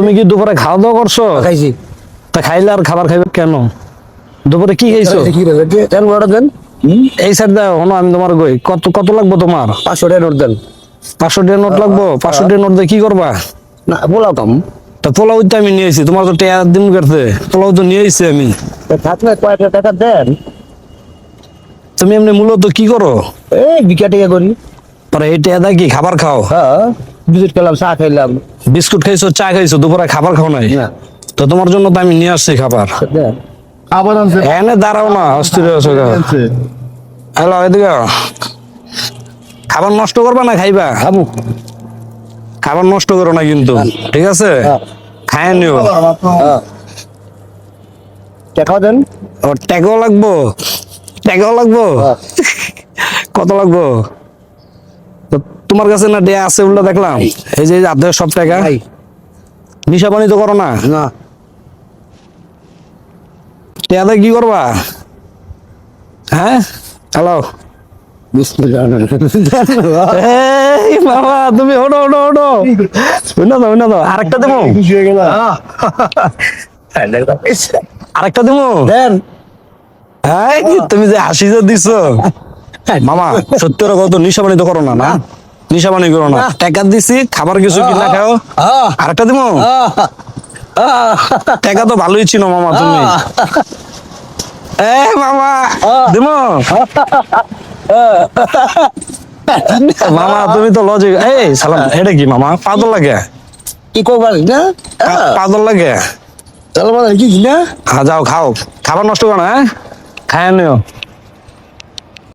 তুমি কি দুপুরে খাওয়া দাওয়া করছো? খাইছি। তা খাইলে আর খাবার খাইবে কেন? দুপুরে কি খাইছো? কি রে তেল বড় দেন। এই সাইড দাও, হনো আমি তোমার কই কত কত লাগবো তোমার? 500 টাকা নোট দেন। 500 টাকা নোট লাগবো? 500 টাকা নোট দিয়ে কি করবা? না পোলাও কাম। তা পোলাও তো আমি নিয়ে আইছি, তোমার তো টাকা দিন করতে পোলাও তো নিয়ে আইছি আমি। থাকলে কয়টা টাকা দেন? তুমি এমনি মূলত কি করো? এই বিকা টাকা করি। পরে এই টাকা দিয়ে কি খাবার খাও? হ্যাঁ বিস্কুট খেলাম, চা খাইলাম। বিস্কুট খাইছো, চা খাইছো, দুপুরে খাবার খাও নাই? না তো তোমার জন্য তো আমি নিয়ে আসছি খাবার। দেন। আবার আনছে এনে দাঁড়াও না, অস্থির হয়েছো গা। আনছে। হ্যালো, এদিকে আও। খাবার নষ্ট করবা না খাইবা? খাবো। খাবার নষ্ট করো না কিন্তু, ঠিক আছে? হ্যাঁ। খায় নিও। হ্যাঁ টাকা দেন। ও ট্যাগও লাগবো? ট্যাগও লাগবো? হ্যাঁ। কত লাগবো? তো তোমার কাছে না ডে আছে বলে দেখলাম। এই যে আপনার সব টাকা ভাই নিশা পানি তো করো না? না টাকা কি করবা? হ্যাঁ হ্যালো, বিস্কুট এই বাবা তুমি ওঠো ওঠো ওঠো, বুঝনা তো আরেকটা দেবো, খুশি হয়ে গেল। আরেকটা দেবো। দেন। এই, তুমি যে হাসি যে দিছো মামা, সত্যি কত নিশা পানি তো করো না? না নিশা পানি করো না, টাকা দিছি খাবার কিছু কিনা খাও। আরেকটা দেবো? টাকা তো ভালোই ছিল মামা তুমি। এ মামা দেবো? মামা তুমি তো লজিক। এই সালাম, এটা কি মামা পাগল লাগে? কি করবার না? পাগল লাগে? চলো কি না? হ্যাঁ যাও খাও, খাবার নষ্ট করো না, হ্যাঁ খায় নিও।